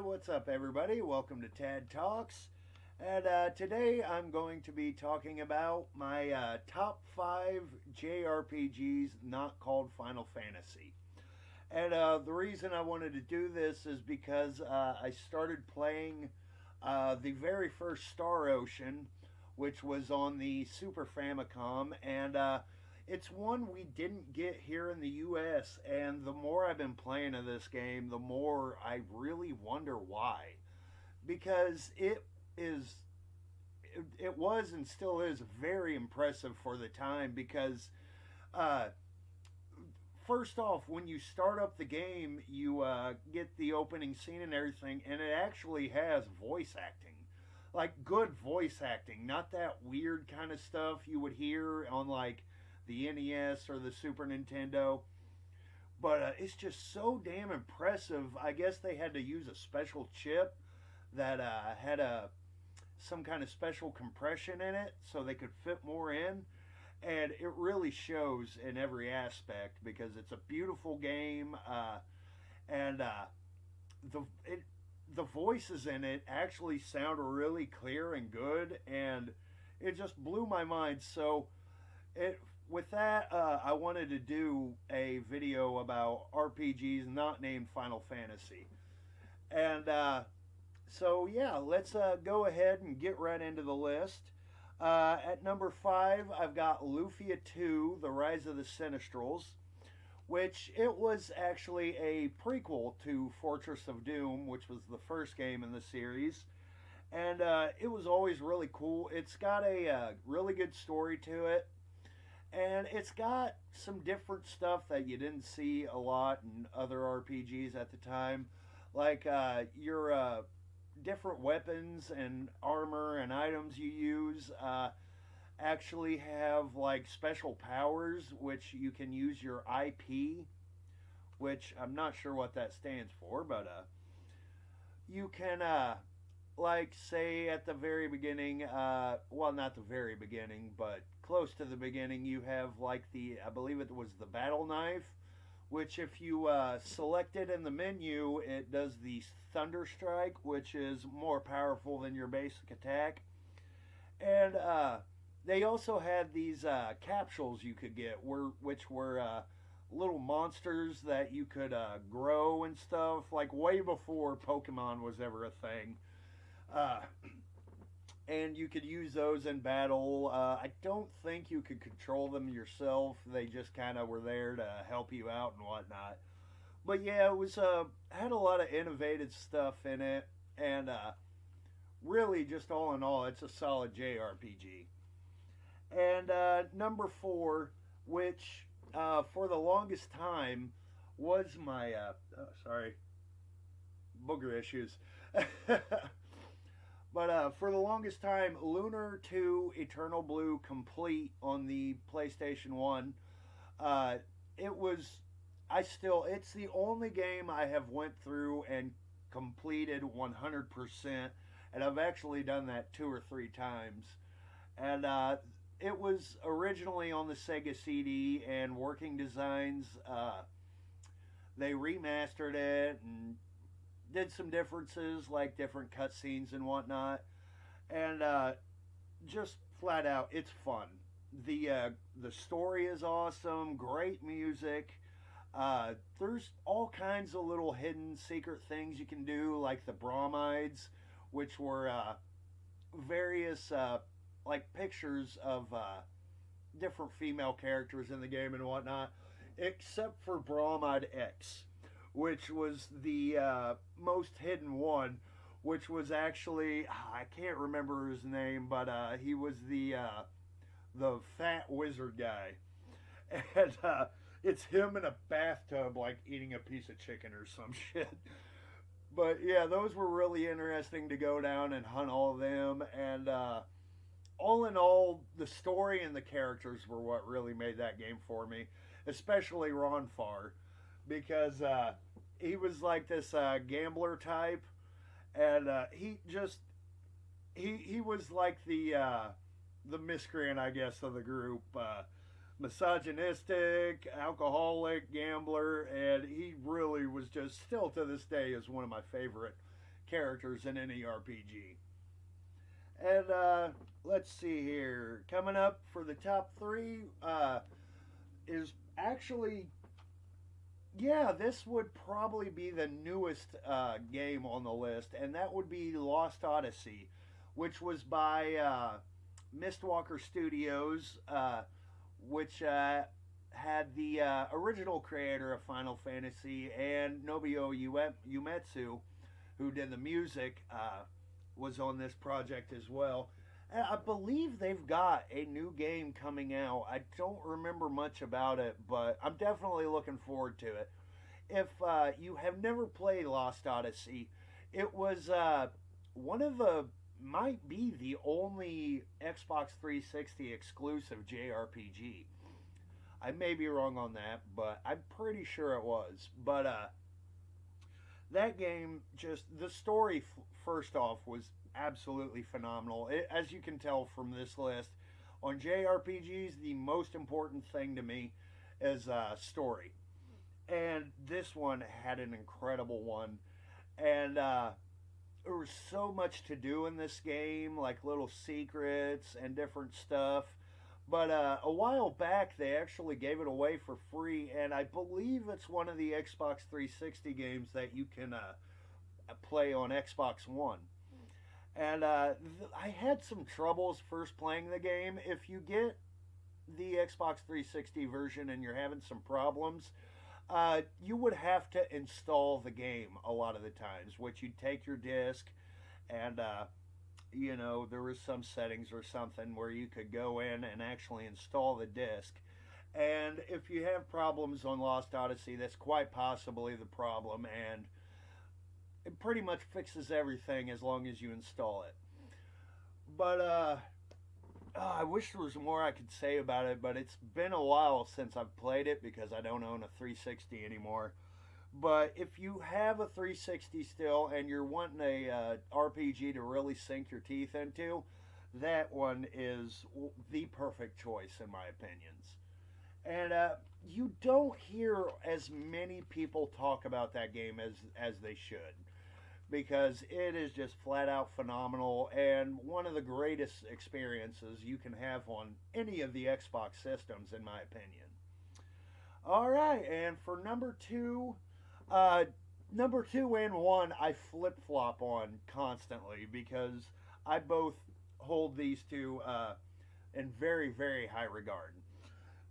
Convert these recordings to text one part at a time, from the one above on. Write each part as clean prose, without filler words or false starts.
what's up, everybody? Welcome to Tad Talks. And today I'm going to be talking about my top 5 JRPGs not called Final Fantasy. And the reason I wanted to do this is because I started playing the very first Star Ocean, which was on the Super Famicom, and it's one we didn't get here in the US, and the more I've been playing of this game, the more I really wonder why. Because it was and still is very impressive for the time, because uh, first off, when you start up the game, you get the opening scene and everything, and it actually has voice acting. Like, good voice acting, not that weird kind of stuff you would hear on, like, the NES or the Super Nintendo. But it's just so damn impressive. I guess they had to use a special chip that had some kind of special compression in it so they could fit more in. And it really shows in every aspect because it's a beautiful game. And the the voices in it actually sound really clear and good. And it just blew my mind. So with that, I wanted to do a video about RPGs not named Final Fantasy. And so, yeah, let's go ahead and get right into the list. At number 5, I've got Lufia 2, The Rise of the Sinistrals, which it was actually a prequel to Fortress of Doom, which was the first game in the series. And it was always really cool. It's got a really good story to it. And it's got some different stuff that you didn't see a lot in other RPGs at the time. Like your different weapons and armor and items you use actually have like special powers, which you can use your IP, which I'm not sure what that stands for, but you can like say at the very beginning, well, not the very beginning, but close to the beginning, you have like I believe it was the battle knife, which if you select it in the menu, it does the thunder strike, which is more powerful than your basic attack. And they also had these capsules you could get, which were little monsters that you could grow and stuff, like way before Pokemon was ever a thing. And you could use those in battle. I don't think you could control them yourself. They just kind of were there to help you out and whatnot. But yeah, it was had a lot of innovative stuff in it, and really, just all in all, it's a solid JRPG. And number 4, which for the longest time was my sorry, booger issues. But for the longest time, Lunar 2 Eternal Blue Complete on the PlayStation 1, it's the only game I have went through and completed 100%, and I've actually done that 2 or 3 times. And it was originally on the Sega CD, and Working Designs, they remastered it and did some differences, like different cutscenes and whatnot, and just flat out, it's fun. The story is awesome, great music. There's all kinds of little hidden secret things you can do, like the bromides, which were various like pictures of different female characters in the game and whatnot, except for Bromide X, which was the most hidden one, which was actually, I can't remember his name, but he was the fat wizard guy. And it's him in a bathtub, like eating a piece of chicken or some shit. But yeah, those were really interesting to go down and hunt all of them. And all in all, the story and the characters were what really made that game for me, especially Ron Farr, because he was like this gambler type, and he was like the miscreant, I guess, of the group. Misogynistic, alcoholic, gambler, and he really was just, still to this day, is one of my favorite characters in any RPG. And let's see here. Coming up for the top three is actually, yeah, this would probably be the newest game on the list, and that would be Lost Odyssey, which was by Mistwalker Studios, which had the original creator of Final Fantasy and Nobuo Uematsu, who did the music, was on this project as well. And I believe they've got a new game coming out. I don't remember much about it, but I'm definitely looking forward to it. If you have never played Lost Odyssey, it was one of the, might be the only Xbox 360 exclusive JRPG. I may be wrong on that, but I'm pretty sure it was. But that game, just the story, first off, was absolutely phenomenal. As you can tell from this list, on JRPGs, the most important thing to me is story. And this one had an incredible one. And there was so much to do in this game, like little secrets and different stuff. But a while back, they actually gave it away for free, and I believe it's one of the Xbox 360 games that you can play on Xbox One. And I had some troubles first playing the game. If you get the Xbox 360 version and you're having some problems, you would have to install the game a lot of the times, which you'd take your disc and you know, there was some settings or something where you could go in and actually install the disc. And if you have problems on Lost Odyssey, that's quite possibly the problem, and it pretty much fixes everything as long as you install it. But I wish there was more I could say about it, but it's been a while since I've played it because I don't own a 360 anymore. But if you have a 360 still and you're wanting a RPG to really sink your teeth into, that one is the perfect choice in my opinions. And you don't hear as many people talk about that game as they should, because it is just flat out phenomenal and one of the greatest experiences you can have on any of the Xbox systems, in my opinion. All right, and for number two and one, I flip flop on constantly because I both hold these two in very, very high regard.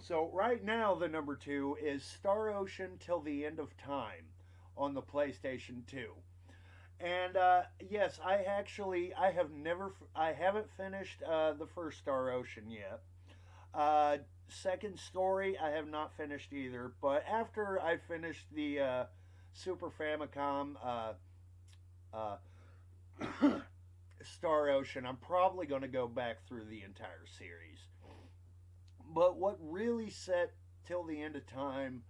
So right now, the number two is Star Ocean Till the End of Time on the PlayStation 2. And yes, I haven't finished the first Star Ocean yet. Second story, I have not finished either. But after I finished the Super Famicom Star Ocean, I'm probably going to go back through the entire series. But what really set Till the End of Time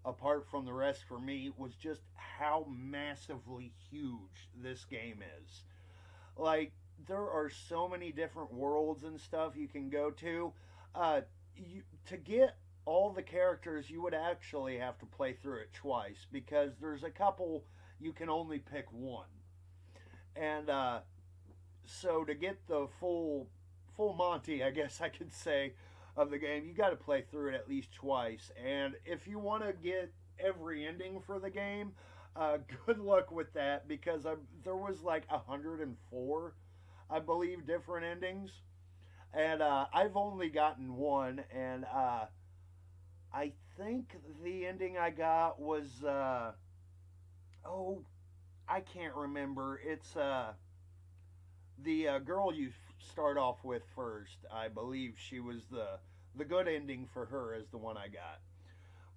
apart from the rest for me was just how massively huge this game is. Like, there are so many different worlds and stuff you can go to. To get all the characters, you would actually have to play through it twice, because there's a couple you can only pick one. And so to get the full Monty, I guess I could say, of the game, you got to play through it at least twice. And if you want to get every ending for the game, good luck with that, because there was like 104, I believe, different endings, and I've only gotten one, and I think the ending I got was I can't remember. It's the girl you start off with first. I believe she was the good ending for her is the one I got.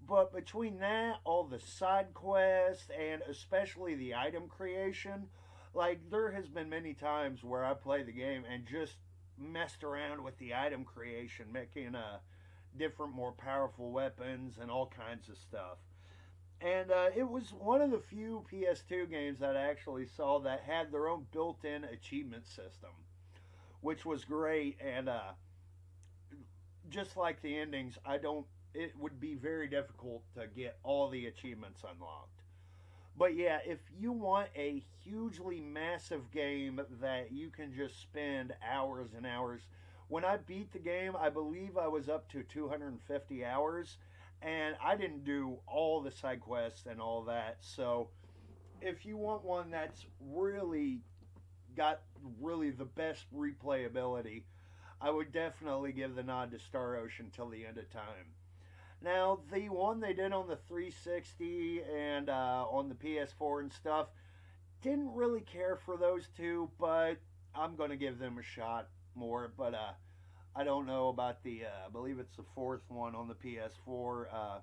But between that, all the side quests, and especially the item creation, like, there has been many times where I play the game and just messed around with the item creation, making different, more powerful weapons and all kinds of stuff. And it was one of the few PS2 games that I actually saw that had their own built-in achievement system, which was great. And just like the endings, it would be very difficult to get all the achievements unlocked. But yeah, if you want a hugely massive game that you can just spend hours and hours, when I beat the game, I believe I was up to 250 hours, and I didn't do all the side quests and all that. So if you want one that's really got really the best replayability, I would definitely give the nod to Star Ocean till the end of time. Now, the one they did on the 360 and on the PS4 and stuff, didn't really care for those two, but I'm going to give them a shot more. But I don't know about the, I believe it's the fourth one on the PS4,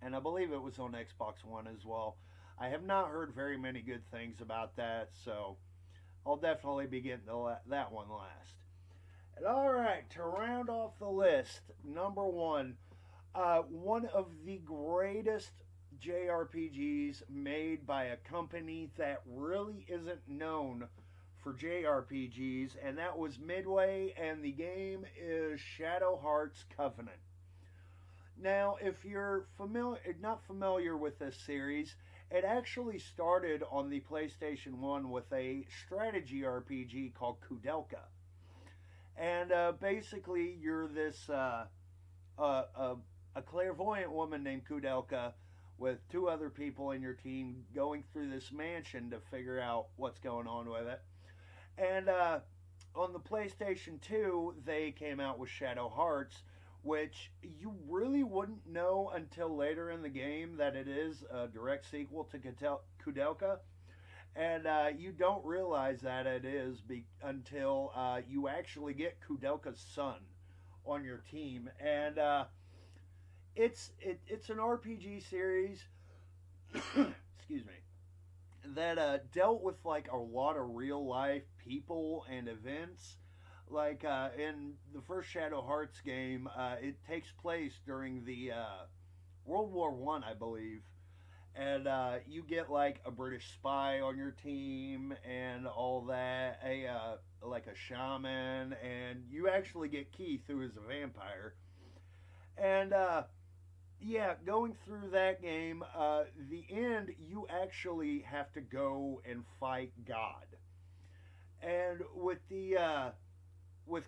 and I believe it was on Xbox One as well. I have not heard very many good things about that, so I'll definitely be getting that one last. And all right, to round off the list, number one of the greatest JRPGs made by a company that really isn't known for JRPGs, and that was Midway, and the game is Shadow Hearts Covenant. Now, if you're not familiar with this series, it actually started on the PlayStation 1 with a strategy RPG called Kudelka. And basically, you're this a clairvoyant woman named Kudelka with two other people in your team going through this mansion to figure out what's going on with it. And on the PlayStation 2, they came out with Shadow Hearts, which you really wouldn't know until later in the game that it is a direct sequel to Kudelka. And you don't realize that it is until you actually get Kudelka's son on your team. And it's an RPG series, excuse me, that dealt with like a lot of real life people and events. Like in the first Shadow Hearts game, it takes place during the World War One, I believe, and you get like a British spy on your team and all that, like a shaman, and you actually get Keith, who is a vampire, and yeah, going through that game, the end, you actually have to go and fight God. And with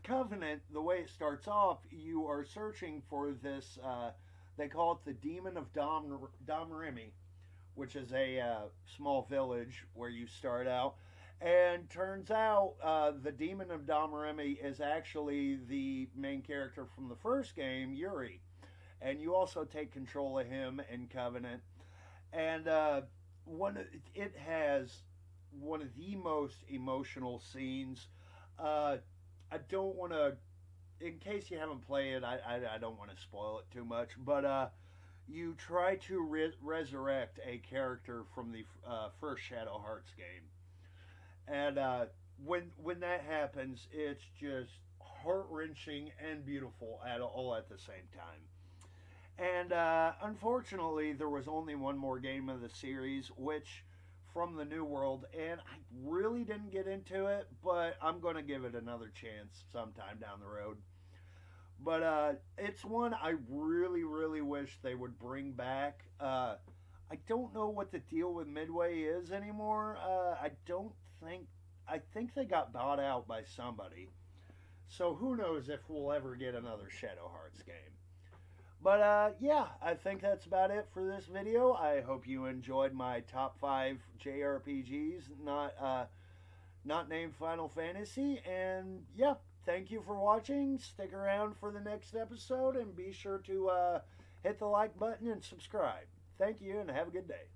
Covenant, the way it starts off, you are searching for this, they call it the Demon of Domremy, which is a small village where you start out. And turns out the Demon of Domremy is actually the main character from the first game, Yuri. And you also take control of him in Covenant. And it has one of the most emotional scenes. I don't want to, in case you haven't played it, I don't want to spoil it too much. But you try to resurrect a character from the first Shadow Hearts game. And when that happens, it's just heart-wrenching and beautiful all at the same time. And unfortunately, there was only one more game of the series, which from the New World, and I really didn't get into it, but I'm going to give it another chance sometime down the road. But it's one I really, really wish they would bring back. I don't know what the deal with Midway is anymore. I think they got bought out by somebody. So who knows if we'll ever get another Shadow Hearts game. But yeah, I think that's about it for this video. I hope you enjoyed my top 5 JRPGs, not named Final Fantasy. And yeah, thank you for watching. Stick around for the next episode and be sure to hit the like button and subscribe. Thank you and have a good day.